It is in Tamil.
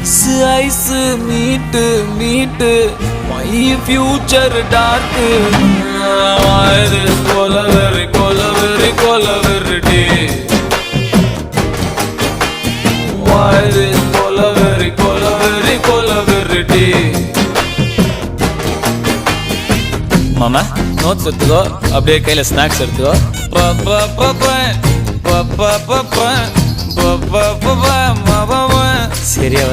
ஐஸ் மீட்டு மீட்டு மை ஃபியூச்சர் டார்க்கு கொலவெறி கொலவெறி கொலவெறிடி கொலவெறி கொலவெறி கொலவெறிடி. மாமா நோட்ஸ் எடுத்துக்கோ, அப்படியே கையில ஸ்நாக்ஸ் எடுத்துக்கோ. சரியா